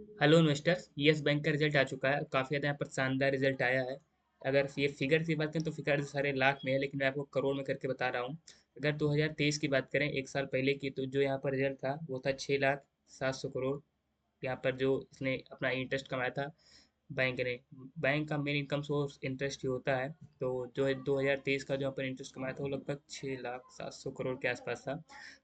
Hello investors, yes bank का result आ चुका है। काफ़ी ज़्यादा यहाँ पर शानदार रिजल्ट आया है। अगर ये फिगर की बात करें तो फिगर सारे लाख में है, लेकिन मैं आपको करोड़ में करके बता रहा हूँ। अगर 2023 की बात करें, एक साल पहले की, तो जो यहाँ पर रिजल्ट था वो था 6,07,000 करोड़। यहाँ पर जो इसने अपना इंटरेस्ट कमाया था बैंक ने। बैंक का मेन इनकम सोर्स इंटरेस्ट ही होता है। तो जो 2023 का जो अपन इंटरेस्ट कमाया था वो लगभग 6,07,000 करोड़ के आसपास था।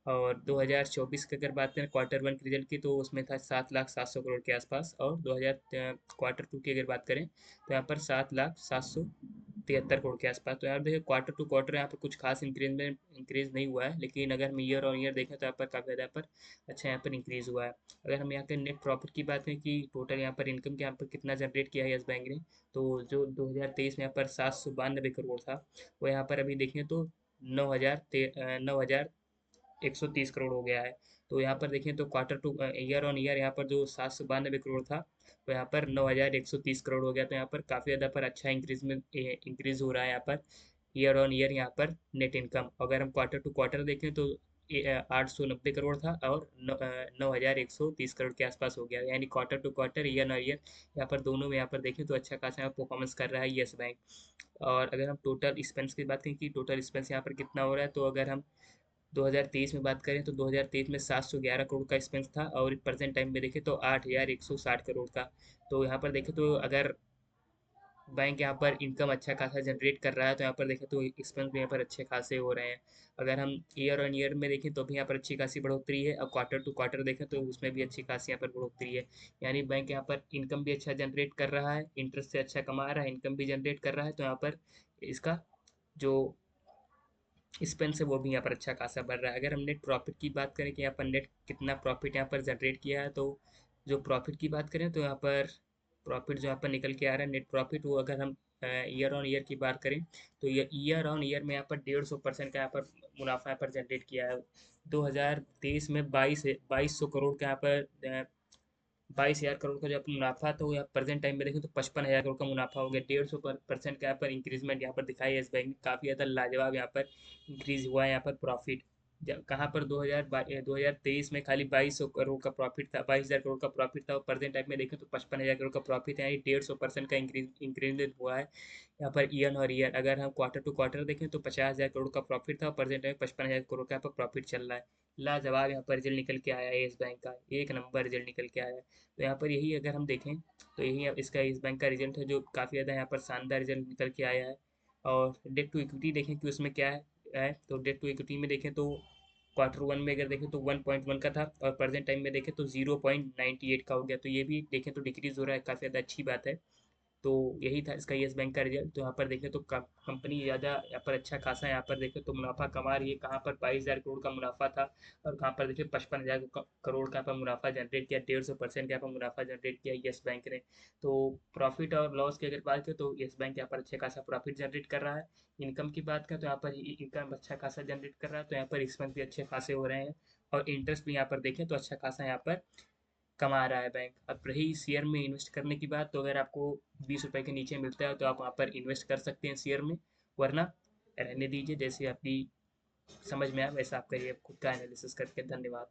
और 2024 की अगर बात करें क्वार्टर वन के रिजल्ट की, तो उसमें था 7,07,000 करोड़ के आसपास। और 2000 क्वार्टर टू की अगर बात करें तो यहाँ पर 7,07,73 करोड़ के आसपास। तो यहाँ देखिए क्वार्टर टू क्वार्टर यहाँ पर कुछ खास इंक्रीज नहीं हुआ है, लेकिन अगर हम ईयर ऑन ईयर देखें तो यहाँ पर काफ़ी ज़्यादा यहाँ पर अच्छा यहाँ पर इंक्रीज हुआ है। अगर हम यहाँ के नेट प्रॉफिट की बात करें कि टोटल यहाँ पर इनकम के यहाँ पर कितना जनरेट किया है यस बैंक ने, तो जो 2023 में यहाँ पर 792 करोड़ था, वो यहाँ पर अभी देखें तो 9,130 करोड़ हो गया है। तो यहाँ पर देखें तो quarter two year on year यहाँ पर जो 792 करोड़ था, तो यहाँ पर 9,130 करोड़ हो गया। तो यहाँ पर काफ़ी ज़्यादा पर अच्छा इंक्रीज हो रहा है यहाँ पर ईयर ऑन ईयर यहाँ पर नेट इनकम। अगर हम क्वार्टर टू क्वार्टर देखें तो 890 करोड़ था, और 9,130 करोड़ के आसपास हो गया। यानी quarter to quarter year on year यहाँ पर दोनों में यहाँ पर देखें तो अच्छा खासा परफॉर्मेंस कर रहा है यस बैंक। और अगर हम टोटल एक्सपेंस की बात करें कि टोटल एक्सपेंस यहाँ पर कितना हो रहा है, तो अगर हम 2023 में बात करें तो 2023 में 711 करोड़ का एक्सपेंस था, और प्रेजेंट टाइम में देखें तो 8,160 करोड़ का। तो यहाँ पर देखें तो अगर बैंक यहाँ पर इनकम अच्छा खासा जनरेट कर रहा है, तो यहाँ पर देखें तो एक्सपेंस भी यहाँ पर अच्छे खासे हो रहे हैं। अगर हम ईयर ऑन ईयर में देखें तो भी यहाँ पर अच्छी खासी बढ़ोतरी है, और क्वार्टर टू क्वार्टर देखें तो उसमें भी अच्छी खासी यहाँ पर बढ़ोतरी है। यानी बैंक यहाँ पर इनकम भी अच्छा जनरेट कर रहा है, इंटरेस्ट से अच्छा कमा रहा है, इनकम भी जनरेट कर रहा है। तो यहाँ पर इसका जो एक्सपेंस है वो भी यहाँ पर अच्छा खासा बढ़ रहा है। अगर हम नेट प्रॉफिट की बात करें कि यहाँ पर नेट कितना प्रॉफिट यहाँ पर जनरेट किया है, तो जो प्रॉफिट की बात करें तो यहाँ पर प्रॉफिट जो यहाँ पर निकल के आ रहा है नेट प्रॉफिट, वो अगर हम ईयर ऑन ईयर की बात करें तो ये ईयर ऑन ईयर में यहाँ पर 150% का यहाँ पर मुनाफा यहाँ पर जनरेट किया है। 2023 में 2200 करोड़ का यहाँ पर 22,000 करोड़ का जो अपना मुनाफा था, वो यहाँ प्रेजेंट टाइम में देखें तो 55,000 करोड़ का मुनाफा हो गया। 150% का यहाँ पर इंक्रीजमेंट यहाँ पर दिखाई है इस बैंक ने। काफ़ी ज़्यादा लाजवाब यहाँ पर इंक्रीज हुआ है यहाँ पर प्रॉफिट। कहाँ पर 2023 में खाली 2,200 करोड़ का प्रॉफिट था, 22,000 करोड़ का प्रॉफिट था, और प्रेजेंट टाइम में देखें तो 55,000 करोड़ का प्रॉफिट है। यानी 150% का इंक्रीज हुआ है यहाँ पर ईयर और ईयर। अगर हम क्वार्टर टू क्वार्टर देखें तो 50,000 करोड़ का प्रॉफिट था, और प्रेजेंट टाइम 55,000 करोड़ का यहाँ पर प्रॉफिट चल रहा है। लाजवाब यहाँ पर रिजल्ट निकल के आया है इस बैंक का, एक नंबर रिजल्ट निकल के आया है। तो यहाँ पर यही अगर हम देखें तो यही इसका इस बैंक का रिजल्ट है, जो काफ़ी ज़्यादा यहाँ पर शानदार रिजल्ट निकल के आया है। और डेट टू इक्विटी देखें कि उसमें क्या है, तो डेट टू इक्विटी में देखें तो क्वार्टर वन में अगर देखें तो 1.1 का था, और प्रेजेंट टाइम में देखें तो 0.98 का हो गया। तो ये भी देखें तो डिक्रीज हो रहा है, काफ़ी ज़्यादा अच्छी बात है। तो यही था इसका येस बैंक का रिजल्ट। तो यहाँ पर देखें तो कंपनी ज़्यादा यहाँ पर अच्छा खासा यहाँ पर देखें तो मुनाफा कमा रही है। कहाँ पर 22,000 करोड़ का मुनाफा था, और कहाँ पर देखिए 55,000 करोड़ का यहाँ पर मुनाफा जनरेट किया। 150% का यहाँ पर मुनाफा जनरेट किया येस बैंक ने। तो प्रॉफिट और लॉस की अगर बात करें तो येस बैंक यहाँ पर अच्छे खासा प्रॉफिट जनरेट कर रहा है। इनकम की बात करें तो यहाँ पर इनकम अच्छा खासा जनरेट कर रहा है, तो यहाँ पर एक्सपेंस भी अच्छे खासे हो रहे हैं। और इंटरेस्ट भी यहाँ पर देखें तो अच्छा खासा यहाँ पर कमा रहा है बैंक। अब रही शेयर में इन्वेस्ट करने की बात, तो अगर आपको 20 रुपए के नीचे मिलता है तो आप वहाँ पर इन्वेस्ट कर सकते हैं शेयर में, वरना रहने दीजिए। जैसे आपकी समझ में आए वैसा आप करिए खुद का एनालिसिस करके। धन्यवाद।